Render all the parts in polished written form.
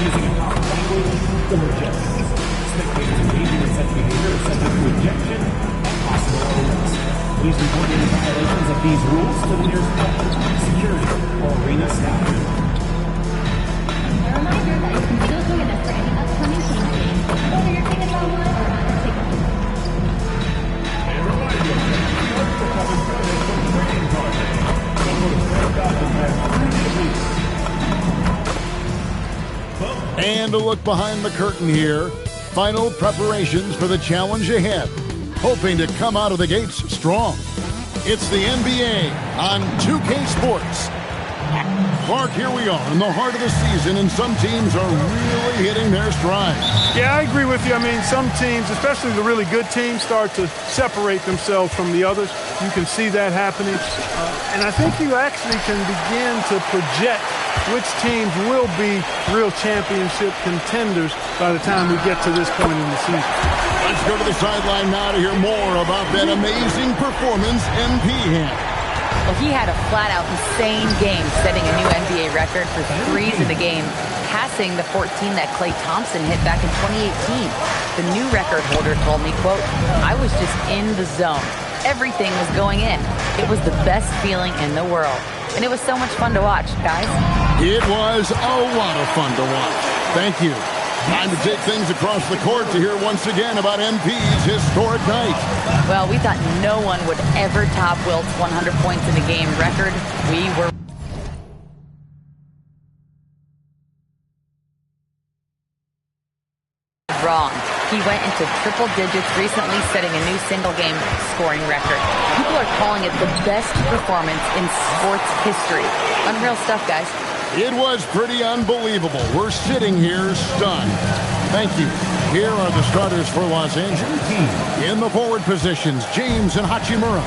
using improper language or just spectators engaging in such behavior are subject to ejection and possible arrest. Please report any violations of these rules to the nearest security or arena staff. A reminder that you can still join us for any upcoming team games, whether you're tickets online or on the ticket. And a reminder, don't become a training project. Don't go to And a look behind the curtain here. Final preparations for the challenge ahead. Hoping to come out of the gates strong. It's the NBA on 2K Sports. Clark, here we are in the heart of the season, and some teams are really hitting their stride. Yeah, I agree with you. I mean, some teams, especially the really good teams, start to separate themselves from the others. You can see that happening. And I think you actually can begin to project which teams will be real championship contenders by the time we get to this point in the season. Let's go to the sideline now to hear more about that amazing performance MP had. Well, he had a flat-out insane game, setting a new NBA record for threes in the game, passing the 14 that Klay Thompson hit back in 2018. The new record holder told me, quote, "I was just in the zone. Everything was going in. It was the best feeling in the world. And it was so much fun to watch, guys." It was a lot of fun to watch. Thank you. Time to take things across the court to hear once again about MP's historic night. Well, we thought no one would ever top Wilt's 100 points in a game record. We were wrong. He went into triple digits recently, setting a new single-game scoring record. People are calling it the best performance in sports history. Unreal stuff, guys. It was pretty unbelievable. We're sitting here stunned. Thank you. Here are the starters for Los Angeles. In the forward positions, James and Hachimura.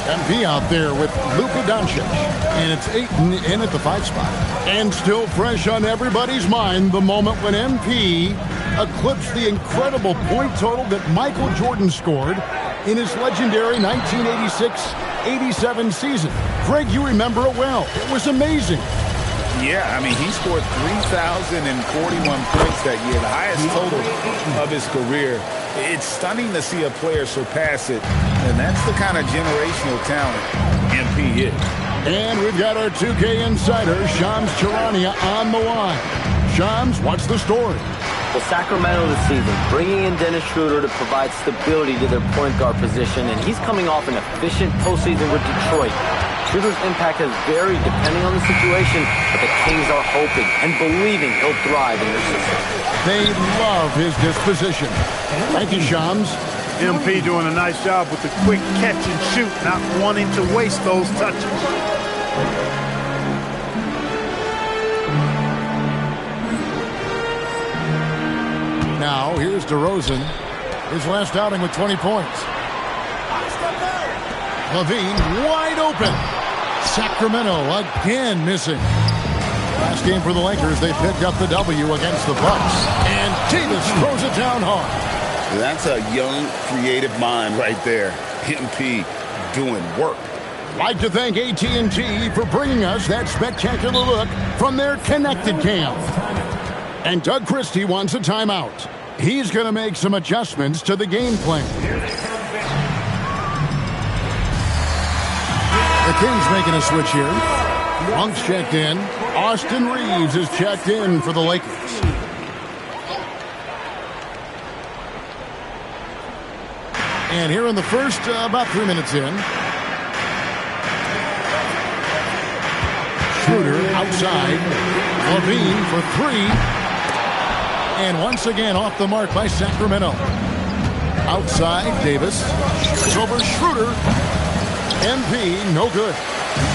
MP out there with Luka Doncic. And it's Ayton in at the 5 spot. And still fresh on everybody's mind, the moment when MP eclipsed the incredible point total that Michael Jordan scored in his legendary 1986-87 season. Greg, you remember it well. It was amazing. Yeah, I mean, he scored 3,041 points that year, the highest total of his career. It's stunning to see a player surpass it, and that's the kind of generational talent MP is. And we've got our 2K insider, Shams Charania, on the line. Shams, what's the story? Well, Sacramento this season, bringing in Dennis Schroeder to provide stability to their point guard position, and he's coming off an efficient postseason with Detroit. Schroeder's impact has varied depending on the situation, but the Kings are hoping and believing he'll thrive in their system. They love his disposition. Thank you, Shams. MP doing a nice job with the quick catch and shoot, not wanting to waste those touches. Now, here's DeRozan. His last outing with 20 points. Levine wide open. Sacramento again missing. Last game for the Lakers, they picked up the W against the Bucks. And Davis throws it down hard. That's a young, creative mind right there. MP doing work. Like to thank AT&T for bringing us that spectacular look from their connected cam. And Doug Christie wants a timeout. He's going to make some adjustments to the game plan. The Kings making a switch here. Monk's checked in. Austin Reeves is checked in for the Lakers. And here in the first, about 3 minutes in. Schroeder outside. Levine for 3. And once again off the mark by Sacramento. Outside, Davis. It's over Schroeder. MP, no good.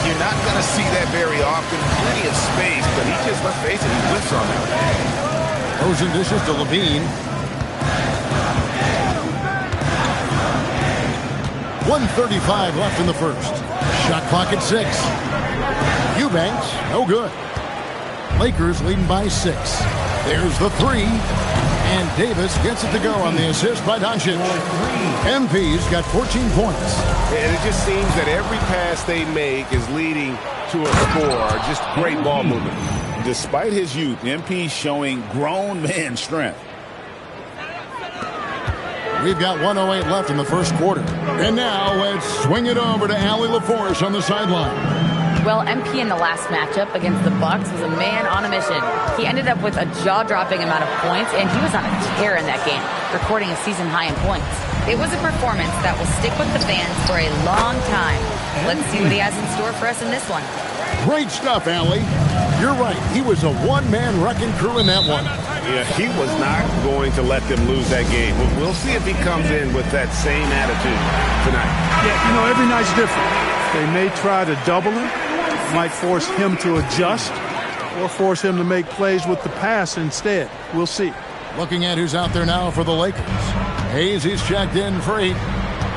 You're not going to see that very often. Plenty of space, but he just, let's face it, he whiffs on it. Those in dishes to Levine. 1:35 left in the first. Shot clock at 6. Eubanks, no good. Lakers leading by 6. There's the 3. And Davis gets it to go on the assist by Doncic. MP's got 14 points. And it just seems that every pass they make is leading to a score. Just great ball movement. Despite his youth, MP showing grown man strength. We've got 1:08 left in the first quarter. And now let's swing it over to Allie LaForce on the sideline. Well, MP in the last matchup against the Bucks was a man on a mission. He ended up with a jaw-dropping amount of points, and he was on a tear in that game, recording a season high in points. It was a performance that will stick with the fans for a long time. Let's see what he has in store for us in this one. Great stuff, Allie. You're right. He was a one-man wrecking crew in that one. Yeah, he was not going to let them lose that game. We'll see if he comes in with that same attitude tonight. Yeah, every night's different. They may try to double him, might force him to adjust, or force him to make plays with the pass instead. We'll see. Looking at who's out there now for the Lakers. Hayes, he's checked in for 8.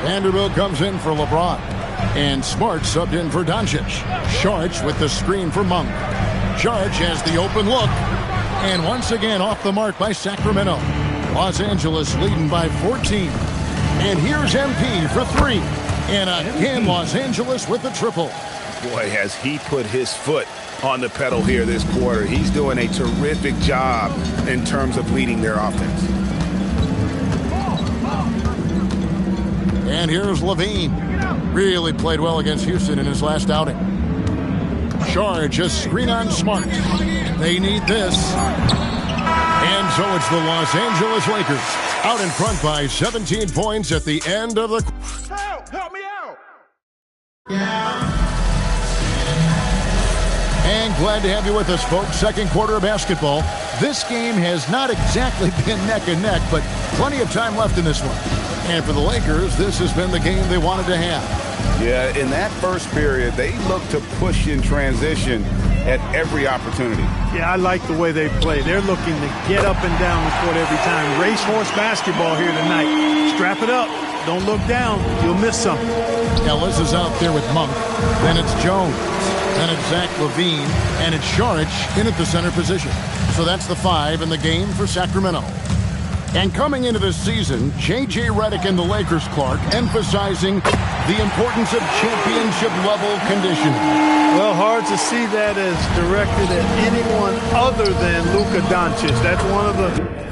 Vanderbilt comes in for LeBron. And Smart subbed in for Doncic. Sharch with the screen for Monk. Sharch has the open look. And once again off the mark by Sacramento. Los Angeles leading by 14. And here's MP for 3. And again, Los Angeles with the triple. Boy, has he put his foot on the pedal here this quarter. He's doing a terrific job in terms of leading their offense. And here's Levine. Really played well against Houston in his last outing. Charge a screen on Smart. They need this. And so it's the Los Angeles Lakers out in front by 17 points at the end of the... Help me out! And glad to have you with us, folks. Second quarter of basketball. This game has not exactly been neck and neck, but plenty of time left in this one. And for the Lakers, this has been the game they wanted to have. Yeah, in that first period, they looked to push in transition at every opportunity. Yeah, I like the way they play. They're looking to get up and down the court every time. Racehorse basketball here tonight. Strap it up. Don't look down. You'll miss something. Ellis is out there with Monk. Then it's Jones. Then it's Zach LaVine. And it's Saric in at the center position. So that's the 5 in the game for Sacramento. And coming into this season, J.J. Redick and the Lakers, Clark, emphasizing the importance of championship-level conditioning. Well, hard to see that as directed at anyone other than Luka Doncic. That's one of the...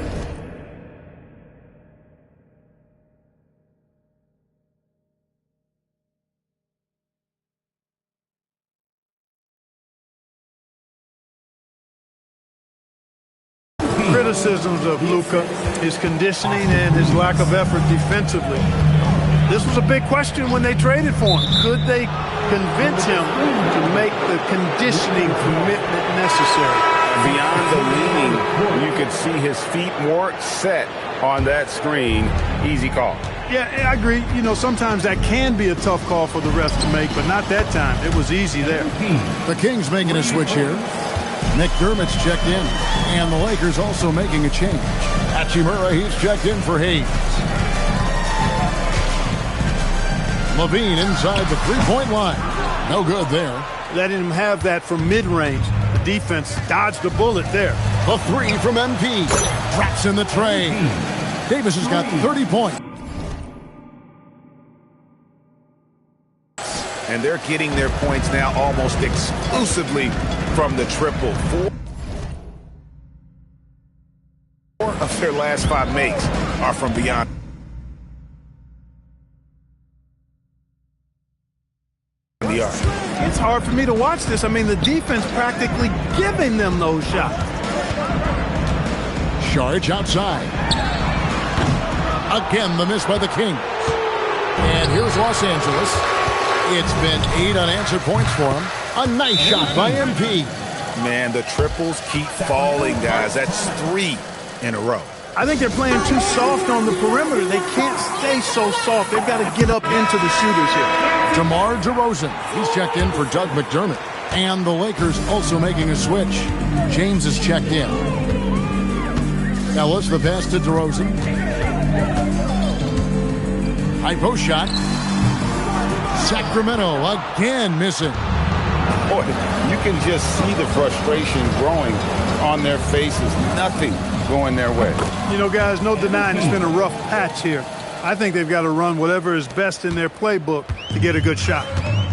criticisms of Luka, his conditioning and his lack of effort defensively. This was a big question when they traded for him. Could they convince him to make the conditioning commitment necessary? Beyond the leaning, you could see his feet more set on that screen. Easy call. Yeah, I agree. Sometimes that can be a tough call for the refs to make, but not that time. It was easy there. The Kings making a switch here. McDermott's checked in, and the Lakers also making a change. Hachimura, he's checked in for Hayes. Levine inside the three-point line. No good there. Letting him have that from mid-range. The defense dodged the bullet there. The 3 from MP. Drops in the tray. Davis has got 30 points. And they're getting their points now almost exclusively from the triple. 4 of their last 5 makes are from beyond the arc. It's hard for me to watch this. I mean, the defense practically giving them those shots. Charge outside. Again, the miss by the Kings. And here's Los Angeles. It's been 8 unanswered points for him. A nice shot by MP. Man, the triples keep falling, guys. That's 3 in a row. I think they're playing too soft on the perimeter. They can't stay so soft. They've got to get up into the shooters here. DeMar DeRozan. He's checked in for Doug McDermott. And the Lakers also making a switch. James is checked in. Ellis, the pass to DeRozan. High post shot. Sacramento again missing. Boy, you can just see the frustration growing on their faces. Nothing going their way. Guys, no denying it's been a rough patch here. I think they've got to run whatever is best in their playbook to get a good shot.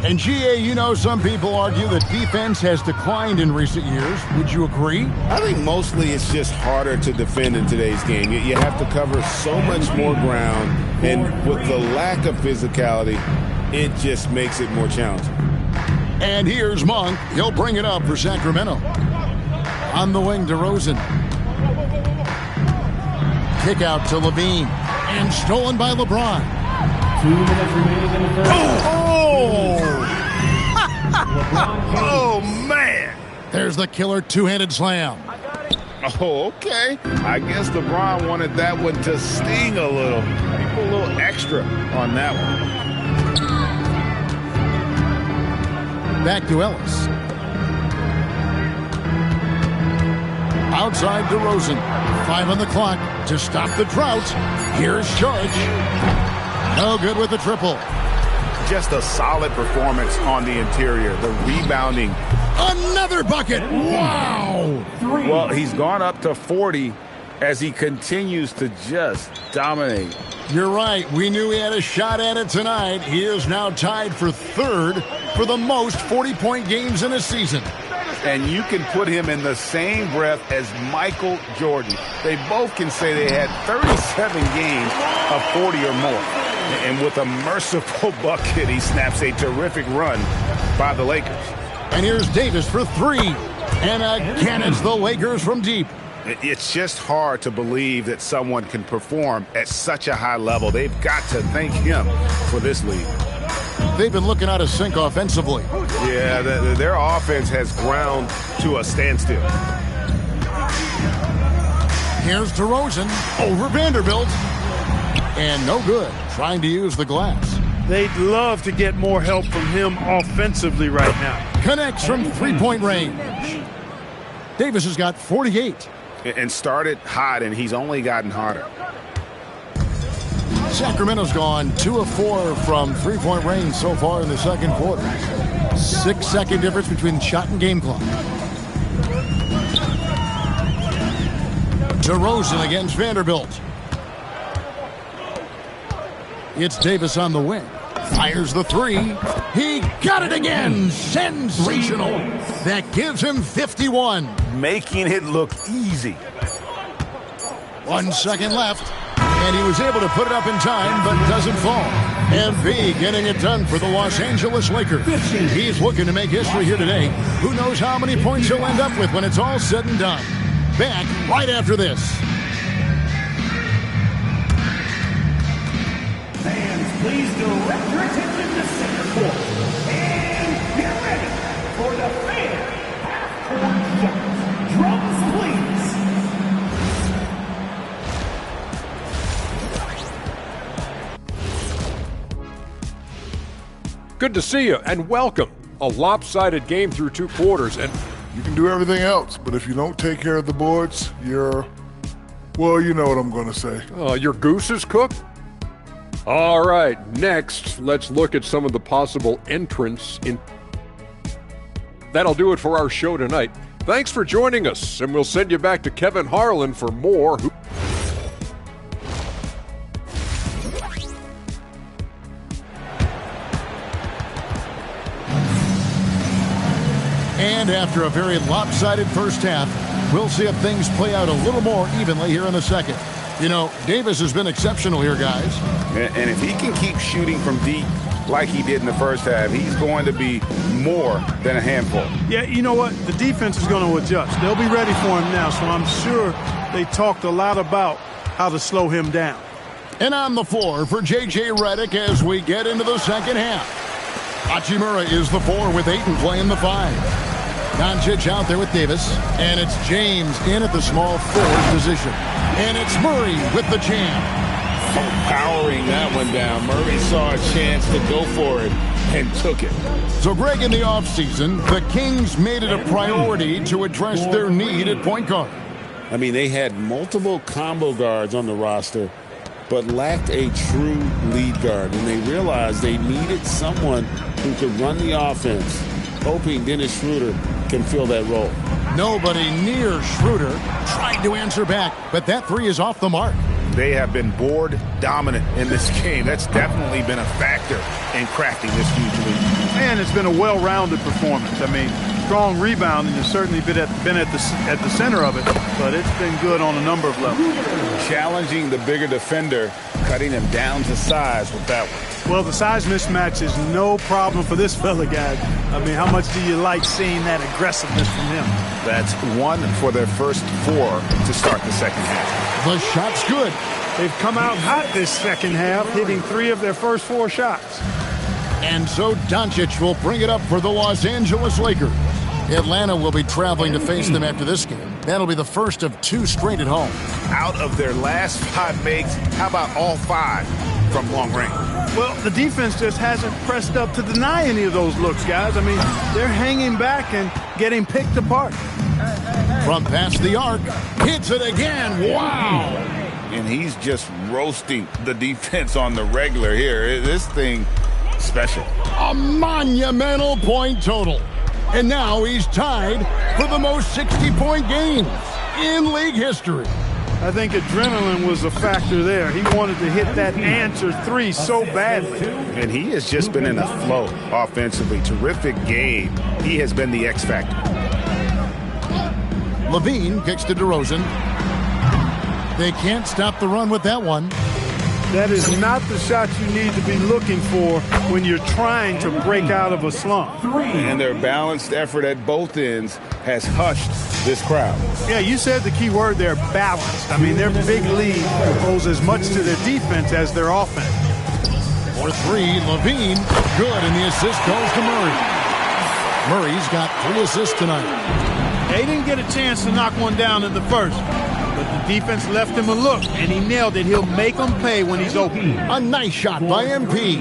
And GA, you know, some people argue that defense has declined in recent years. Would you agree? I think mostly it's just harder to defend in today's game. You have to cover so much more ground, and with the lack of physicality, it just makes it more challenging. And here's Monk. He'll bring it up for Sacramento. On the wing, DeRozan. Kick out to Levine. And stolen by LeBron. 2 minutes remaining in the third. Oh, man. There's the killer two-handed slam. Oh, okay. I guess LeBron wanted that one to sting a little. He put a little extra on that one. Back to Ellis. Outside DeRozan. 5 on the clock to stop the drought. Here's George. No good with the triple. Just a solid performance on the interior. The rebounding. Another bucket. Wow. Well, he's gone up to 40 as he continues to just dominate. You're right. We knew he had a shot at it tonight. He is now tied for third for the most 40-point games in a season. And you can put him in the same breath as Michael Jordan. They both can say they had 37 games of 40 or more. And with a merciful bucket, he snaps a terrific run by the Lakers. And here's Davis for 3. And again, it's the Lakers from deep. It's just hard to believe that someone can perform at such a high level. They've got to thank him for this lead. They've been looking out of sync offensively. Yeah, their offense has ground to a standstill. Here's DeRozan over Vanderbilt. And no good, trying to use the glass. They'd love to get more help from him offensively right now. Connects from three-point range. Davis has got 48. And started hot, and he's only gotten hotter. Sacramento's gone 2 of 4 from three-point range so far in the second quarter. 6-second difference between shot and game clock. DeRozan against Vanderbilt. It's Davis on the wing. Fires the 3. He got it again. Sensational. That gives him 51. Making it look easy. 1 second left. And he was able to put it up in time, but doesn't fall. MB getting it done for the Los Angeles Lakers. He's looking to make history here today. Who knows how many points he'll end up with when it's all said and done. Back right after this. Fans, please direct your attention to center court. And get ready for the fan half-court shot. Drums, please. Good to see you, and welcome. A lopsided game through 2 quarters, and you can do everything else, but if you don't take care of the boards, well, you know what I'm going to say. Your goose is cooked? All right, next, let's look at some of the possible entrants in. That'll do it for our show tonight. Thanks for joining us, and we'll send you back to Kevin Harlan for more. And after a very lopsided first half, we'll see if things play out a little more evenly here in the second. You know, Davis has been exceptional here, guys. And if he can keep shooting from deep like he did in the first half, he's going to be more than a handful. Yeah, you know what? The defense is going to adjust. They'll be ready for him now, so I'm sure they talked a lot about how to slow him down. And on the floor for J.J. Redick as we get into the second half. Hachimura is the 4 with Ayton playing the 5. Doncic out there with Davis. And it's James in at the small forward position. And it's Murray with the jam. Powering that one down. Murray saw a chance to go for it and took it. So, Greg, in the offseason, the Kings made it a priority to address their need at point guard. I mean, they had multiple combo guards on the roster, but lacked a true lead guard. And they realized they needed someone who could run the offense, hoping Dennis Schroeder can fill that role. Nobody near Schroeder tried to answer back, but that 3 is off the mark. They have been board dominant in this game. That's definitely been a factor in crafting this huge lead. And it's been a well-rounded performance. I mean, strong rebounding has certainly been at the center of it, but it's been good on a number of levels. Challenging the bigger defender, cutting him down to size with that one. Well, the size mismatch is no problem for this fella, guys. I mean, how much do you like seeing that aggressiveness from him? That's 1 for their first 4 to start the second half. The shot's good. They've come out hot this second half, hitting 3 of their first 4 shots. And so Doncic will bring it up for the Los Angeles Lakers. Atlanta will be traveling to face them after this game. That'll be the first of 2 straight at home. Out of their last 5 makes, how about all 5 from long range? Well, the defense just hasn't pressed up to deny any of those looks, guys. I mean, they're hanging back and getting picked apart. From past the arc, hits it again. Wow! And he's just roasting the defense on the regular here. This thing special. A monumental point total. And now he's tied for the most 60-point games in league history. I think adrenaline was a factor there. He wanted to hit that answer 3 so badly. And he has just been in a flow offensively. Terrific game. He has been the X factor. Levine kicks to DeRozan. They can't stop the run with that one. That is not the shot you need to be looking for when you're trying to break out of a slump. And their balanced effort at both ends has hushed this crowd. Yeah, you said the key word there, balanced. I mean, their big lead owes as much to their defense as their offense. For 3, Levine, good, and the assist goes to Murray. Murray's got 3 assists tonight. They didn't get a chance to knock one down in the first, but the defense left him a look, and he nailed it. He'll make them pay when he's open. A nice shot by MP.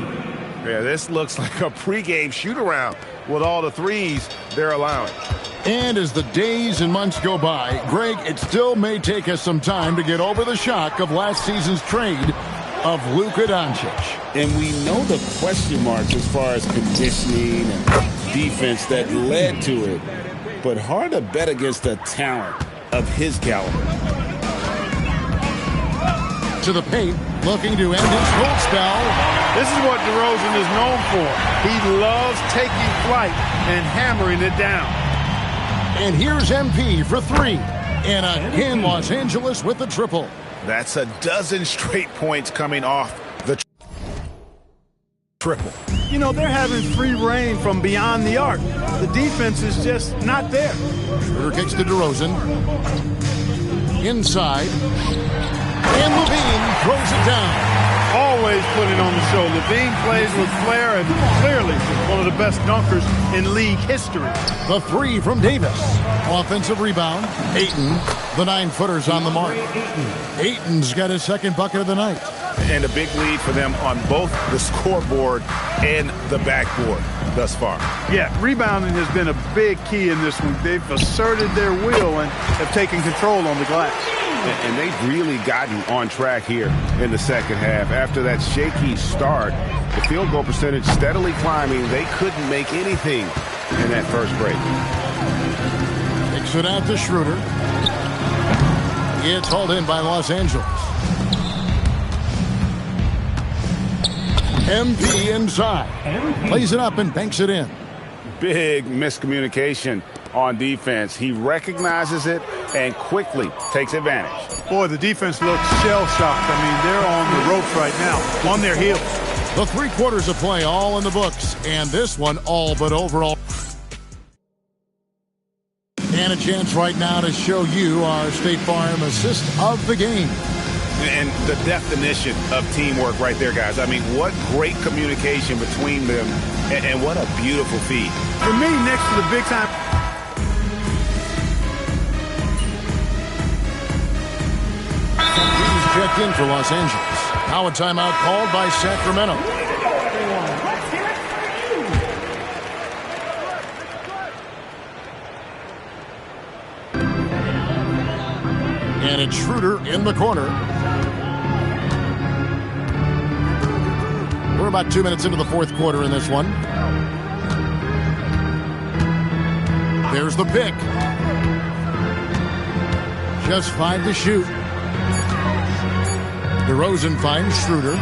Yeah, this looks like a pregame shoot-around with all the threes they're allowing. And as the days and months go by, Greg, it still may take us some time to get over the shock of last season's trade of Luka Doncic. And we know the question marks as far as conditioning and defense that led to it, but hard to bet against the talent of his caliber. To the paint, looking to end his cold spell. This is what DeRozan is known for. He loves taking flight and hammering it down. And here's MP for 3. And again, Los Angeles with the triple. That's a dozen straight points coming off the triple. You know, they're having free reign from beyond the arc. The defense is just not there. Schroeder kicks to DeRozan. Inside. And Levine throws it down. Always put it on the show. Levine plays with flair and clearly one of the best dunkers in league history. The 3 from Davis. Offensive rebound. Ayton. The 9-footer's on the mark. Ayton's got his 2nd bucket of the night. And a big lead for them on both the scoreboard and the backboard thus far. Yeah, rebounding has been a big key in this one. They've asserted their will and have taken control on the glass. And they've really gotten on track here in the second half. After that shaky start, the field goal percentage steadily climbing. They couldn't make anything in that first break. Kicks it out to Schroeder. It's hauled in by Los Angeles. MP inside. Plays it up and banks it in. Big miscommunication on defense. He recognizes it and quickly takes advantage. Boy, the defense looks shell-shocked. I mean, they're on the ropes right now, on their heels. The 3 quarters of play all in the books, and this one all but overall. And a chance right now to show you our State Farm assist of the game. And the definition of teamwork right there, guys. I mean, what great communication between them, and what a beautiful feed. For me, next to the big time. He's checked in for Los Angeles. Now a timeout called by Sacramento. And it's Schroeder in the corner. We're about 2 minutes into the 4th quarter in this one. There's the pick. Just 5 to shoot. DeRozan finds Schroeder.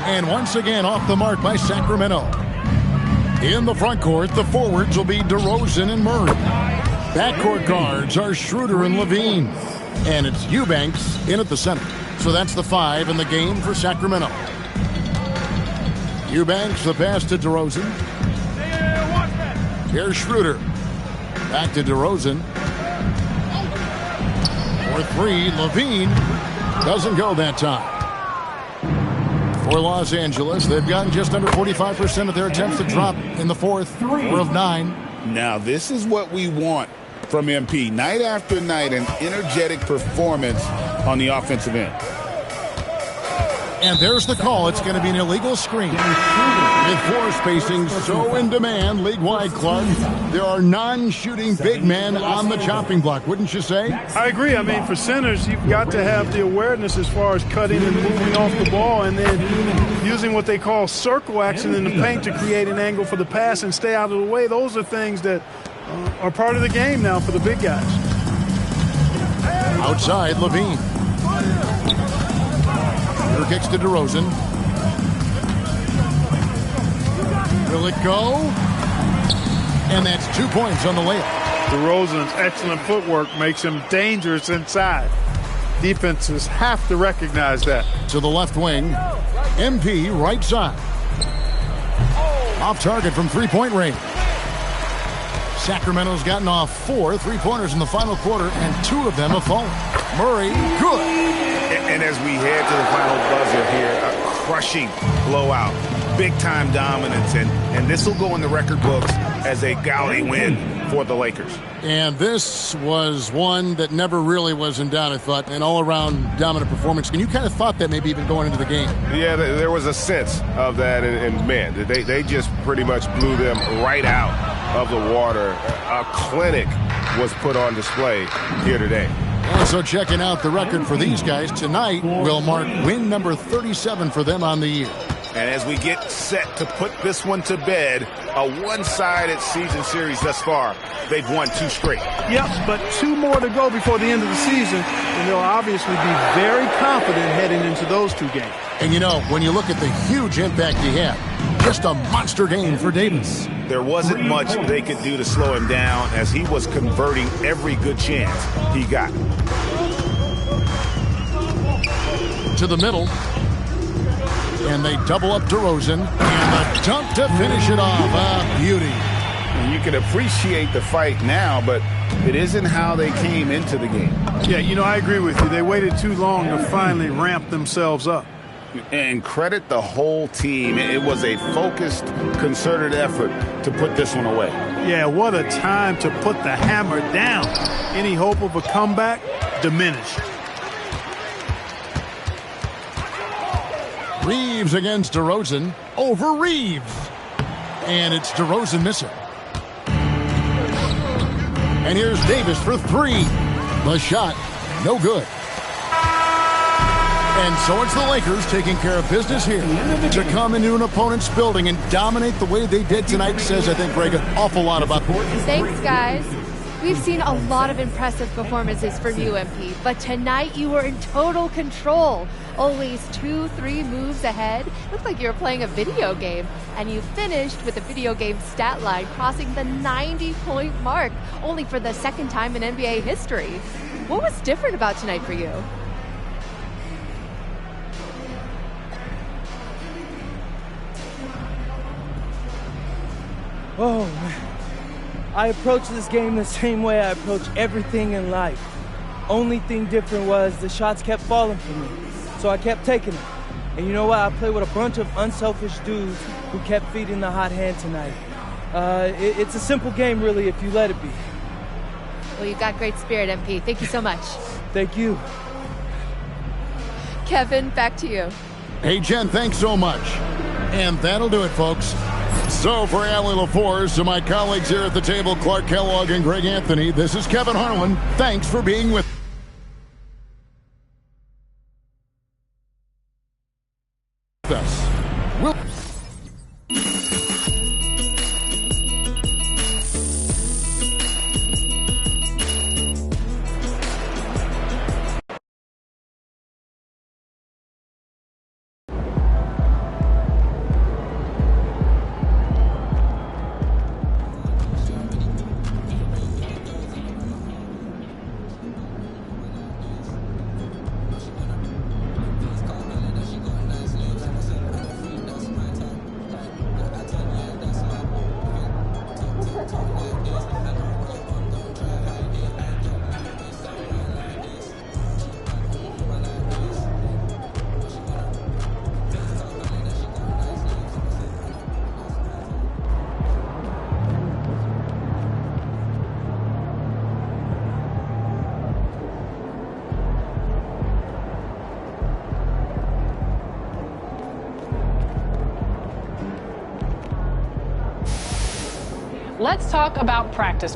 And once again off the mark by Sacramento. In the front court, the forwards will be DeRozan and Murray. Backcourt guards are Schroeder and Levine. And it's Eubanks in at the center. So that's the 5 in the game for Sacramento. Eubanks, the pass to DeRozan. Here's Schroeder. Back to DeRozan. For 3, Levine. Doesn't go that time. For Los Angeles, they've gotten just under 45% of their attempts to drop in the fourth. 4 of 9. Now, this is what we want from MP. Night after night, an energetic performance on the offensive end. And there's the call. It's going to be an illegal screen. With floor spacing so in demand league-wide, Clark, there are non-shooting big men on the chopping block, wouldn't you say? I agree. I mean, for centers, you've got to have the awareness as far as cutting and moving off the ball and then using what they call circle action in the paint to create an angle for the pass and stay out of the way. Those are things that are part of the game now for the big guys. Outside, Levine. Here kicks to DeRozan. Will it go? And that's 2 points on the layup. DeRozan's excellent footwork makes him dangerous inside. Defenses have to recognize that. To the left wing. MP right side. Off target from three-point range. Sacramento's gotten off 4 3-pointers in the final quarter, and 2 of them have fallen. Murray, good. And as we head to the final buzzer here, a crushing blowout, big-time dominance, and this will go in the record books as a gaudy win for the Lakers. And this was one that never really was in doubt, I thought, an all-around dominant performance. And you kind of thought that maybe even going into the game. Yeah, there was a sense of that, and man, they just pretty much blew them right out of the water. A clinic was put on display here today. Also checking out the record for these guys tonight will mark win number 37 for them on the year. And as we get set to put this one to bed, a one-sided season series thus far, they've won 2 straight. Yep, but 2 more to go before the end of the season, and they'll obviously be very confident heading into those 2 games. And you know, when you look at the huge impact he had, just a monster game for Davis. There wasn't much they could do to slow him down as he was converting every good chance he got. To the middle. And they double up DeRozan. And a dunk to finish it off. A beauty. And you can appreciate the fight now, but it isn't how they came into the game. Yeah, you know, I agree with you. They waited too long to finally ramp themselves up. And credit the whole team. It was a focused, concerted effort to put this one away. Yeah, what a time to put the hammer down. Any hope of a comeback diminished. Reeves against DeRozan. Over Reeves. And it's DeRozan missing. And here's Davis for 3. The shot, no good. And so it's the Lakers taking care of business here. To come into an opponent's building and dominate the way they did tonight says, I think, Greg, an awful lot about the court. Thanks, guys. We've seen a lot of impressive performances from you, MP, but tonight you were in total control. Always 2-3 moves ahead. Looked like you were playing a video game. And you finished with the video game stat line crossing the 90-point mark, only for the 2nd time in NBA history. What was different about tonight for you? Oh, man. I approached this game the same way I approach everything in life. Only thing different was the shots kept falling for me, so I kept taking them. And you know what? I played with a bunch of unselfish dudes who kept feeding the hot hand tonight. It's a simple game, really, if you let it be. Well, you've got great spirit, MP. Thank you so much. Thank you. Kevin, back to you. Hey, Jen, thanks so much. And that'll do it, folks. So for Allie LaForce, to my colleagues here at the table, Clark Kellogg and Greg Anthony, this is Kevin Harlan. Thanks for being with us. let's talk about practice.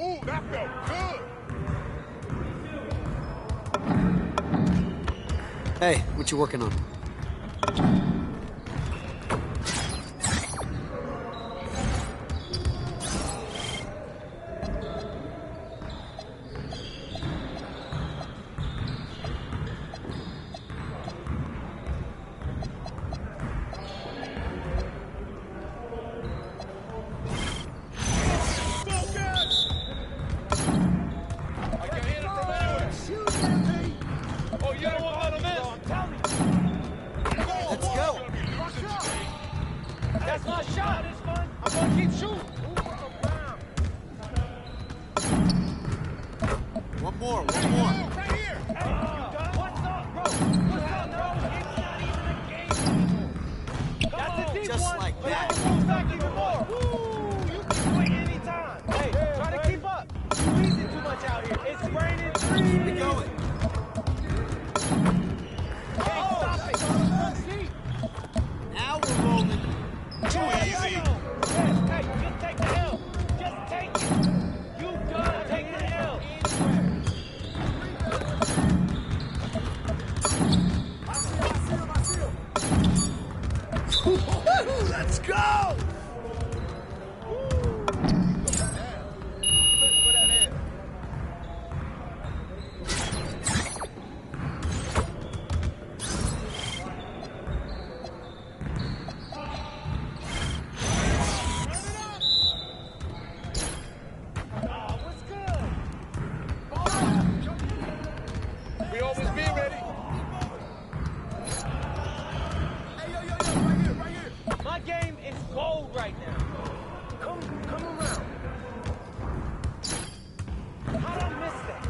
Ooh, that felt good. Hey, what you working on? Let's go! We always be ready. My game is gold right now. Come around. How'd I miss that?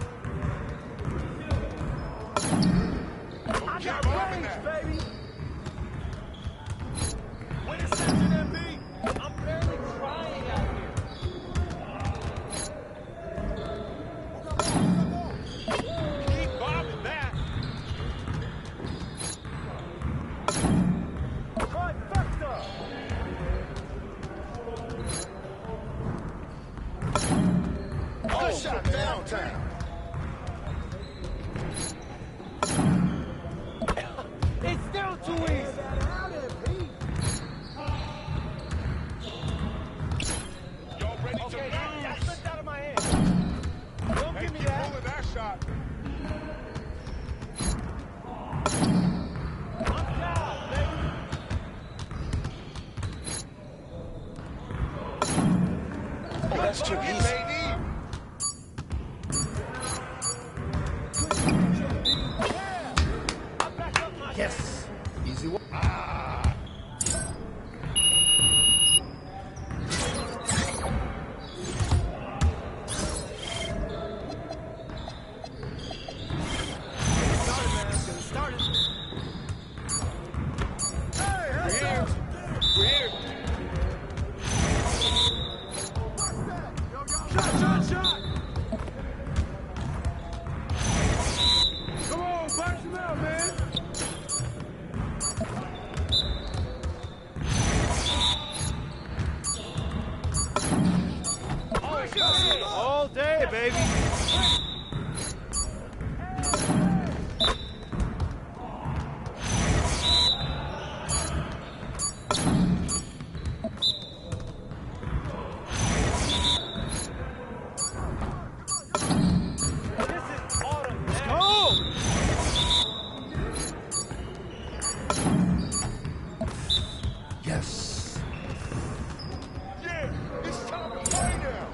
I got range, baby. When it's Section MB, I'm barely trying out here. Keep bobbing that. Trifecta. Good shot downtown. It's still too easy. Y'all ready to Okay, that lose? slipped out of my hand. Don't give me that. Pulling that shot. It's too easy. Yes. Easy one. All day, baby. Let's go! Yes. Yeah, it's time to play now.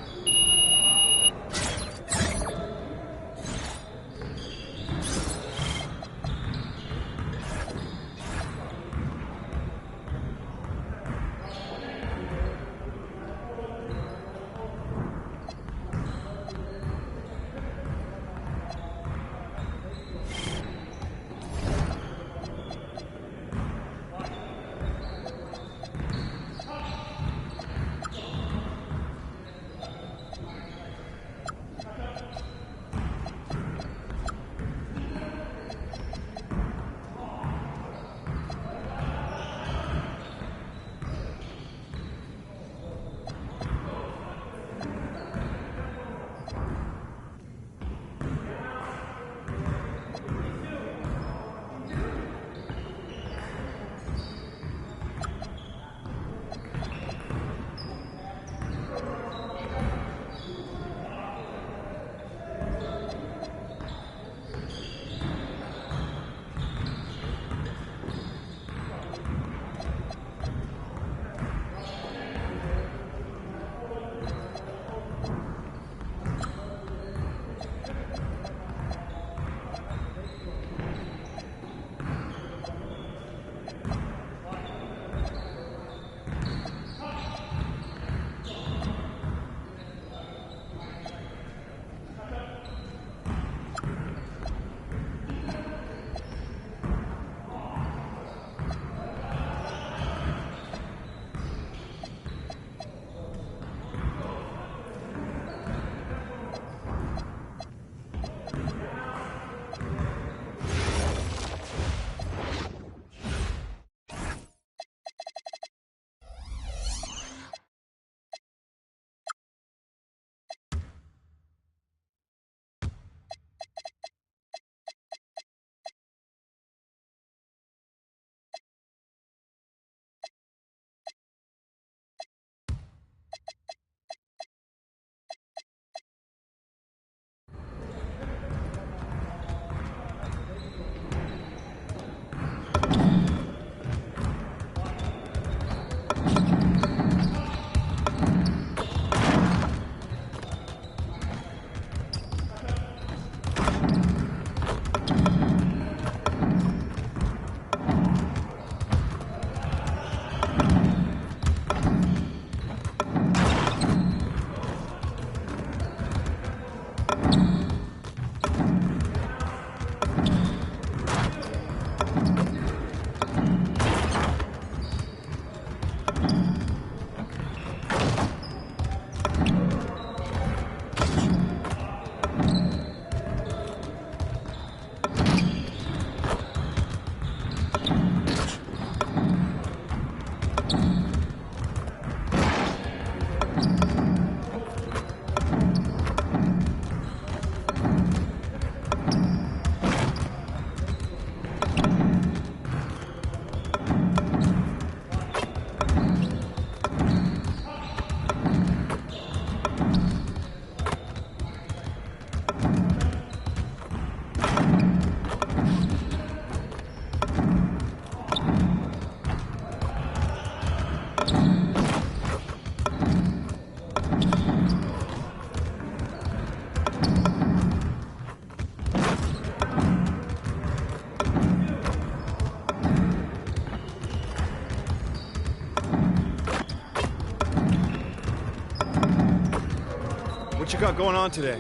you got going on today?